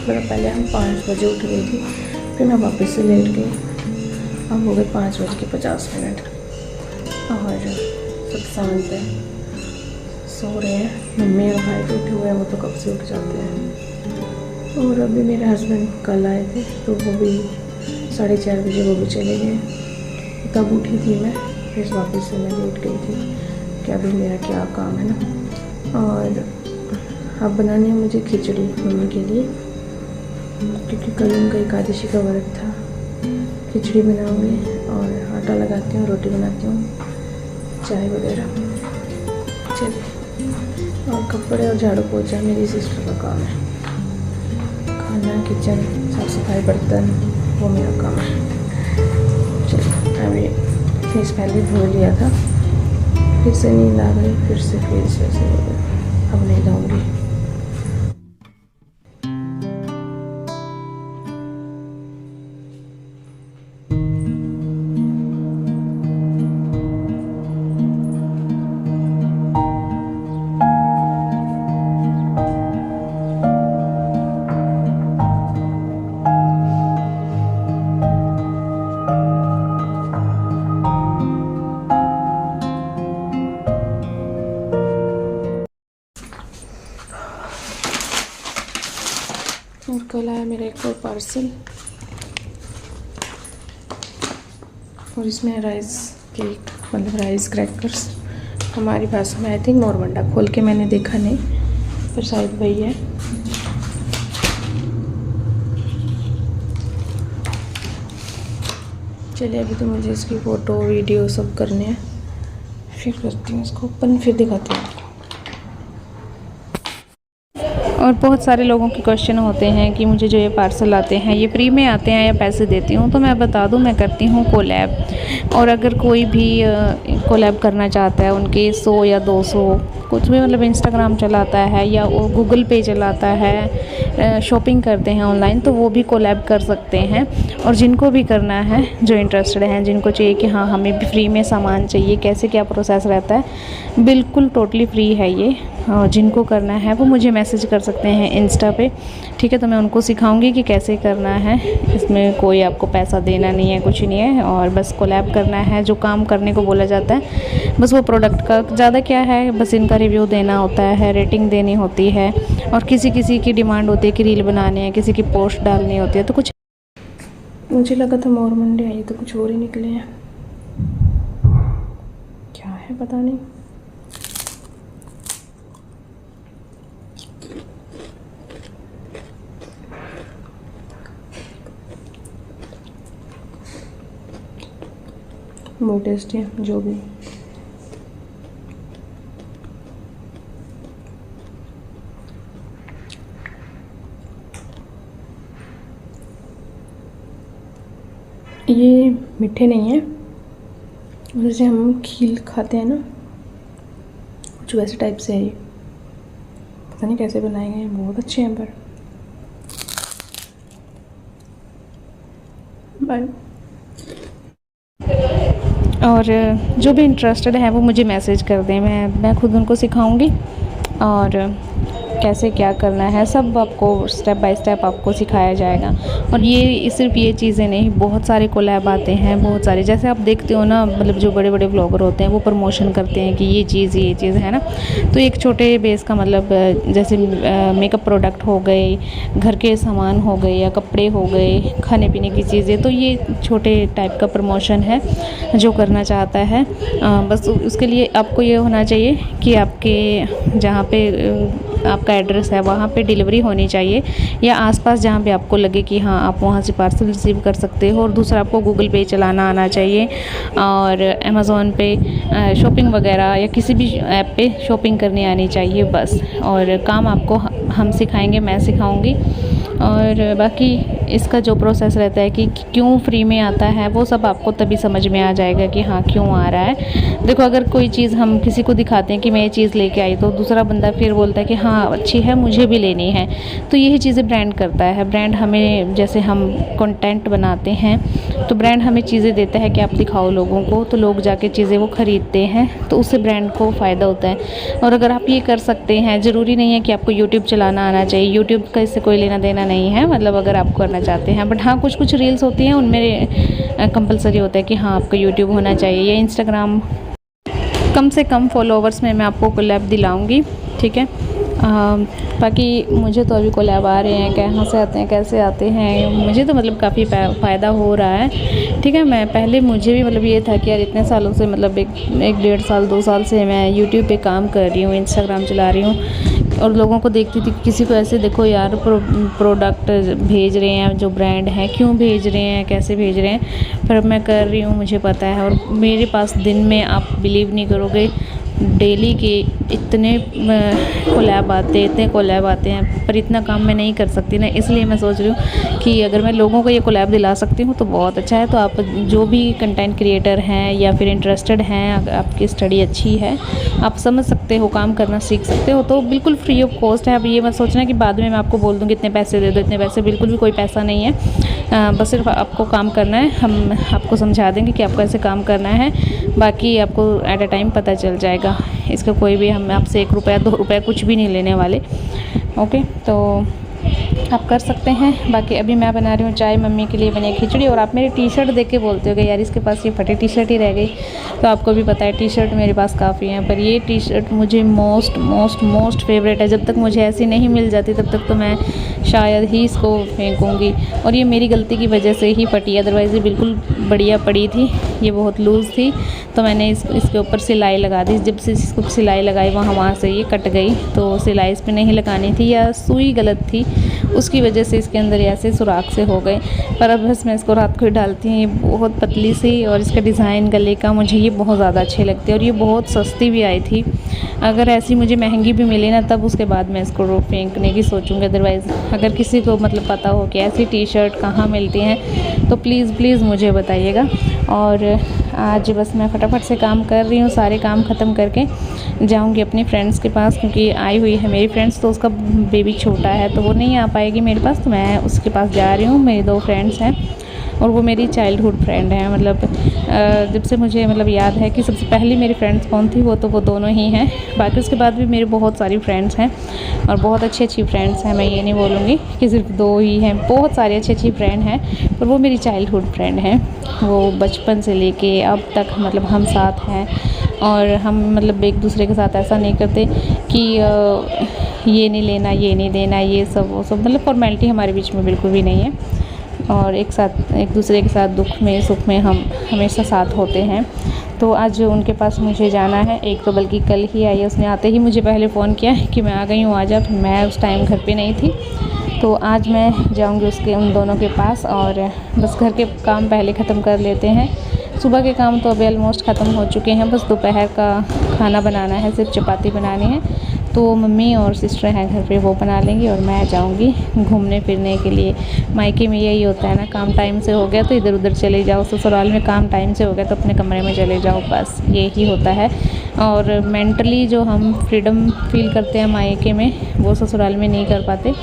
पहले हम 5 बजे उठ गई थी, फिर मैं वापस से लेट गई। अब हो गए 5:50 और सब शांत है, सो रहे हैं। मम्मी और भाई तो उठे हुए हैं, वो तो कब से उठ जाते हैं। और अभी मेरे हस्बैंड कल आए थे तो वो भी 4:30 बजे वो भी चले गए। तब उठी थी मैं, फिर वापस से मैं लेट गई थी कि अभी मेरा क्या काम है ना। और अब बनानी है मुझे खिचड़ी मम्मी के लिए, क्योंकि कल उनका एकादशी का व्रत था। खिचड़ी बनाऊंगी और आटा लगाती हूँ, रोटी बनाती हूँ, चाय वगैरह। चलिए, और कपड़े और झाड़ू पोछा मेरी सिस्टर का काम है। खाना, किचन, साफ सफाई, बर्तन, वो मेरा काम है। चलिए, अभी फेस पहले धो लिया था, फिर से नींद आ गई, फिर से फेस वैसे हो गया। अब नहीं धोऊंगी। और कल आया मेरा एक और पार्सल, और इसमें राइस केक, मतलब राइस क्रैकर्स हमारी भाषा में आई थिंक नॉर्मंडा। खोल के मैंने देखा नहीं, पर शायद वही है। चलिए, अभी तो मुझे इसकी फ़ोटो वीडियो सब करने हैं, फिर करती हूँ इसको ओपन, फिर दिखाती हूँ। और बहुत सारे लोगों के क्वेश्चन होते हैं कि मुझे जो ये पार्सल आते हैं ये फ्री में आते हैं या पैसे देती हूँ। तो मैं बता दूँ, मैं करती हूँ कोलैब। और अगर कोई भी कोलैब करना चाहता है, उनके 100 या 200 कुछ भी, मतलब इंस्टाग्राम चलाता है या वो गूगल पे चलाता है, शॉपिंग करते हैं ऑनलाइन, तो वो भी कोलैब कर सकते हैं। और जिनको भी करना है, जो इंटरेस्टेड हैं, जिनको चाहिए कि हाँ हमें भी फ्री में सामान चाहिए, कैसे क्या प्रोसेस रहता है, बिल्कुल टोटली फ्री है ये। और जिनको करना है वो मुझे मैसेज कर सकते हैं इंस्टा पे, ठीक है। तो मैं उनको सिखाऊंगी कि कैसे करना है। इसमें कोई आपको पैसा देना नहीं है, कुछ नहीं है, और बस कोलैब करना है। जो काम करने को बोला जाता है बस वो प्रोडक्ट का, ज़्यादा क्या है, बस इनका रिव्यू देना होता है, रेटिंग देनी होती है। और किसी किसी की डिमांड होती है कि रील बनाने हैं, किसी की पोस्ट डालनी होती है। तो कुछ मुझे लगा था मोर मंडे आई, तो कुछ और ही निकले हैं। क्या है पता नहीं। बहुत टेस्टी है जो भी। ये मीठे नहीं है, जैसे हम खील खाते हैं ना, कुछ वैसे टाइप से है ये। पता नहीं कैसे बनाए गए हैं, बहुत अच्छे हैं। पर बाय। और जो भी इंटरेस्टेड है वो मुझे मैसेज कर दें, मैं खुद उनको सिखाऊंगी। और कैसे क्या करना है सब आपको स्टेप बाय स्टेप आपको सिखाया जाएगा। और ये सिर्फ ये चीज़ें नहीं, बहुत सारे कोलैब आते हैं, बहुत सारे। जैसे आप देखते हो ना, मतलब जो बड़े बड़े व्लॉगर होते हैं वो प्रमोशन करते हैं कि ये चीज़ है ना। तो एक छोटे बेस का मतलब जैसे मेकअप प्रोडक्ट हो गए, घर के सामान हो गए, या कपड़े हो गए, खाने पीने की चीज़ें, तो ये छोटे टाइप का प्रमोशन है जो करना चाहता है। बस उसके लिए आपको ये होना चाहिए कि आपके जहाँ पे आपका एड्रेस है वहाँ पे डिलीवरी होनी चाहिए, या आसपास जहाँ पे आपको लगे कि हाँ आप वहाँ से पार्सल रिसीव कर सकते हो। और दूसरा, आपको गूगल पे चलाना आना चाहिए, और अमेज़ॉन पे शॉपिंग वगैरह या किसी भी ऐप पे शॉपिंग करनी आनी चाहिए बस। और काम आपको हम सिखाएंगे, मैं सिखाऊंगी। और बाकी इसका जो प्रोसेस रहता है कि क्यों फ्री में आता है, वो सब आपको तभी समझ में आ जाएगा कि हाँ क्यों आ रहा है। देखो, अगर कोई चीज़ हम किसी को दिखाते हैं कि मैं ये चीज़ लेके आई, तो दूसरा बंदा फिर बोलता है कि हाँ अच्छी है, मुझे भी लेनी है। तो यही चीज़ें ब्रांड करता है। ब्रांड हमें, जैसे हम कंटेंट बनाते हैं तो ब्रांड हमें चीज़ें देता है कि आप दिखाओ लोगों को, तो लोग जाके चीज़ें वो ख़रीदते हैं, तो उससे ब्रांड को फ़ायदा होता है। और अगर आप ये कर सकते हैं, ज़रूरी नहीं है कि आपको यूट्यूब चलाना आना चाहिए, यूट्यूब का इससे कोई लेना देना नहीं है, मतलब अगर आप करना चाहते हैं। बट हाँ, कुछ कुछ रील्स होती हैं उनमें कंपलसरी होता है कि हाँ आपका यूट्यूब होना चाहिए, या इंस्टाग्राम। कम से कम फॉलोवर्स में मैं आपको कोलैब दिलाऊंगी, ठीक है। बाकी मुझे तो अभी कोलैब आ रहे हैं, कहाँ से आते हैं कैसे आते हैं, मुझे तो मतलब काफ़ी फ़ायदा हो रहा है, ठीक है। मैं पहले मुझे भी मतलब ये था कि यार इतने सालों से, मतलब एक डेढ़ साल 2 साल से मैं यूट्यूब पे काम कर रही हूँ, इंस्टाग्राम चला रही हूँ, और लोगों को देखती थी किसी को ऐसे देखो यार प्रोडक्ट भेज रहे हैं जो ब्रांड है, क्यों भेज रहे हैं, कैसे भेज रहे हैं, पर मैं कर रही हूँ, मुझे पता है। और मेरे पास दिन में, आप बिलीव नहीं करोगे, डेली के इतने कोलैब आते हैं, पर इतना काम मैं नहीं कर सकती ना, इसलिए मैं सोच रही हूँ कि अगर मैं लोगों को ये कोलैब दिला सकती हूँ तो बहुत अच्छा है। तो आप जो भी कंटेंट क्रिएटर हैं या फिर इंटरेस्टेड हैं, अगर आपकी स्टडी अच्छी है, आप समझ सकते हो, काम करना सीख सकते हो, तो बिल्कुल फ्री ऑफ कॉस्ट है। अब ये मत सोचना कि बाद में मैं आपको बोल दूँगी इतने पैसे दे दो, इतने पैसे, बिल्कुल भी कोई पैसा नहीं है। बस सिर्फ आपको काम करना है, हम आपको समझा देंगे कि आपको ऐसे काम करना है, बाकी आपको एट अ टाइम पता चल जाएगा। इसका कोई भी, हम आपसे 1 रुपया 2 रुपया कुछ भी नहीं लेने वाले, ओके। तो आप कर सकते हैं। बाकी अभी मैं बना रही हूँ चाय, मम्मी के लिए बनी खिचड़ी। और आप मेरी टी शर्ट देख के बोलते हो कि यार इसके पास ये फटी टी शर्ट ही रह गई, तो आपको भी पता है टी शर्ट मेरे पास काफ़ी हैं, पर ये टी शर्ट मुझे मोस्ट फेवरेट है। जब तक मुझे ऐसी नहीं मिल जाती तब तक तो मैं शायद ही इसको फेंकूँगी। और ये मेरी गलती की वजह से ही फटी, अदरवाइज़ ये बिल्कुल बढ़िया पड़ी थी, ये बहुत लूज़ थी, तो मैंने इसके ऊपर सिलाई लगा दी। जब से इसको सिलाई लगाई वहाँ से ये कट गई, तो सिलाई इस पर नहीं लगानी थी, या सुई गलत थी, उसकी वजह से इसके अंदर ऐसे सुराख से हो गए। पर अब बस मैं इसको रात को ही डालती हूँ। ये बहुत पतली सी, और इसका डिज़ाइन गले का मुझे ये बहुत ज़्यादा अच्छे लगते हैं, और ये बहुत सस्ती भी आई थी। अगर ऐसी मुझे महंगी भी मिली ना, तब उसके बाद मैं इसको फेंकने की सोचूंगी। अदरवाइज़ अगर किसी को मतलब पता हो कि ऐसी टी शर्ट कहाँ मिलती हैं, तो प्लीज़ मुझे बताइएगा। और आज बस मैं फटाफट से काम कर रही हूँ, सारे काम ख़त्म करके जाऊँगी अपनी फ्रेंड्स के पास, क्योंकि आई हुई है मेरी फ्रेंड्स, तो उसका बेबी छोटा है तो वो नहीं आ पाएगी मेरे पास, तो मैं उसके पास जा रही हूँ। मेरी 2 फ्रेंड्स हैं, और वो मेरी चाइल्डहुड फ्रेंड है, मतलब जब से मुझे मतलब याद है कि सबसे पहली मेरी फ्रेंड्स कौन थी, वो तो वो दोनों ही हैं। बाकी उसके बाद भी मेरी बहुत सारी फ्रेंड्स हैं, और बहुत अच्छी फ्रेंड्स हैं। मैं ये नहीं बोलूँगी कि सिर्फ 2 ही हैं, बहुत सारी अच्छी फ्रेंड हैं, पर वो मेरी चाइल्डहुड फ्रेंड हैं। वो बचपन से लेके अब तक मतलब हम साथ हैं, और हम मतलब एक दूसरे के साथ ऐसा नहीं करते कि ये नहीं लेना, ये नहीं देना, ये सब वो सब, मतलब फॉर्मेलिटी हमारे बीच में बिल्कुल भी नहीं है। और एक दूसरे के साथ दुख में सुख में हम हमेशा साथ होते हैं। तो आज उनके पास मुझे जाना है। एक तो बल्कि कल ही आई है, उसने आते ही मुझे पहले फ़ोन किया कि मैं आ गई हूँ, आ जा। फिर मैं उस टाइम घर पे नहीं थी, तो आज मैं जाऊँगी उन दोनों के पास, और बस घर के काम पहले ख़त्म कर लेते हैं। सुबह के काम तो अभी ऑलमोस्ट ख़त्म हो चुके हैं, बस दोपहर का खाना बनाना है, सिर्फ चपाती बनानी है। तो मम्मी और सिस्टर हैं घर पे, वो बना लेंगी, और मैं जाऊंगी घूमने फिरने के लिए। मायके में यही होता है ना, काम टाइम से हो गया तो इधर उधर चले जाओ, ससुराल में काम टाइम से हो गया तो अपने कमरे में चले जाओ, बस यही होता है। और मेंटली जो हम फ्रीडम फील करते हैं मायके में, वो ससुराल में नहीं कर पाते।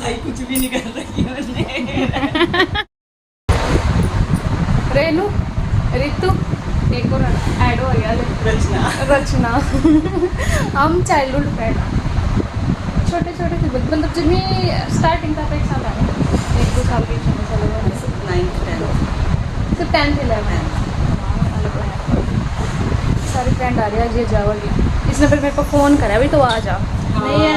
भाई कुछ भी नहीं कर रही मैंने। रेनू, रितु, एक और ऐड हो गया रचना। हम चाइल्डहुड फ्रेंड, छोटे छोटे थे मतलब जब मैं स्टार्टिंग का 1 साल आया, 1-2 साल के चले सिर्फ 10th 11th सारे फ्रेंड आ रहे हैं। ये जाओगी, इसने फिर मेरे को फ़ोन करा भाई तो आ जा। नहीं है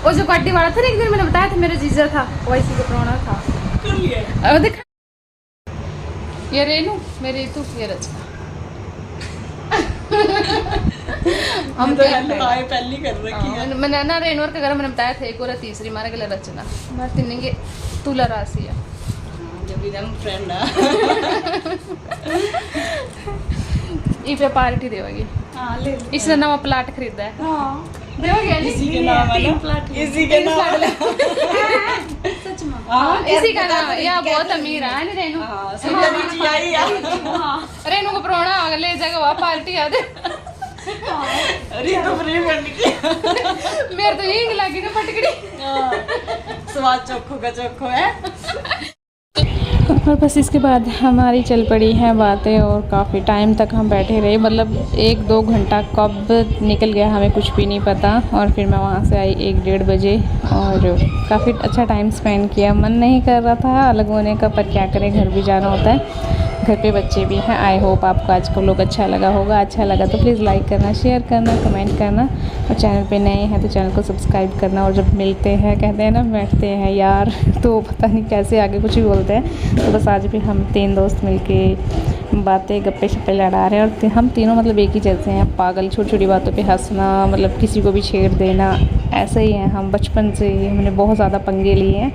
वो जो पार्टी वाला था ना, एक दिन मैंने बताया था मेरा जीजा था, वैसी का प्रोना था। कर लिया देखा ये रेनू, मेरी तू, ये रचना। हम तो हाय पहली कर रखी है। मैंने ना रेनू और के घर मैंने बताया था, एक और तीसरी मारे गले रचना मैं तिनेंगे तुला राशि है जब भी हम फ्रेंड है। इस पे पार्टी देगी। हां ले इसने नवा प्लाट खरीदा है। हां देओगे इसी के नाम वाला प्लाट, इसी के नाम सच में। हां इसी का नाम, या बहुत अमीर है ना रेनू। हां सुंदरी जी आई है। हां रेनू को प्रोना आ ले जाएगा वहां पार्टी आ दे। अरे तो फ्री बन गई। मेरे तो यही लगी ना फटकड़ी। स्वाद चोखो का चोखो है। और बस इसके बाद हमारी चल पड़ी हैं बातें और काफ़ी टाइम तक हम बैठे रहे, मतलब 1-2 घंटा कब निकल गया हमें कुछ भी नहीं पता। और फिर मैं वहाँ से आई 1-1:30 बजे और काफ़ी अच्छा टाइम स्पेंड किया। मन नहीं कर रहा था अलग होने का, पर क्या करें, घर भी जाना होता है, घर पे बच्चे भी हैं। आई होप आपको आज का व्लॉग अच्छा लगा होगा। अच्छा लगा तो प्लीज़ लाइक करना, शेयर करना, कमेंट करना, और चैनल पे नए हैं तो चैनल को सब्सक्राइब करना। और जब मिलते हैं, कहते हैं ना बैठते हैं यार, तो पता नहीं कैसे आगे कुछ भी बोलते हैं। तो बस आज भी हम 3 दोस्त मिलके बातें गप्पे शप्पे लड़ा रहे हैं। और हम तीनों मतलब एक ही जैसे हैं, पागल, छोटी छोटी बातों पे हंसना, मतलब किसी को भी छेड़ देना, ऐसे ही हैं हम। बचपन से ही हमने बहुत ज़्यादा पंगे लिए हैं,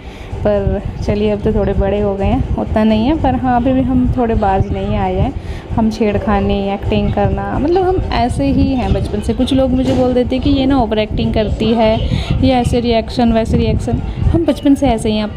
पर चलिए अब तो थोड़े बड़े हो गए हैं, उतना नहीं है, पर हाँ अभी भी हम थोड़े बाज नहीं आए हैं। हम छेड़खानी, एक्टिंग करना, मतलब हम ऐसे ही हैं बचपन से। कुछ लोग मुझे बोल देते हैं कि ये ना ओवर एक्टिंग करती है, ये ऐसे रिएक्शन वैसे रिएक्शन, हम बचपन से ऐसे ही हैं। अब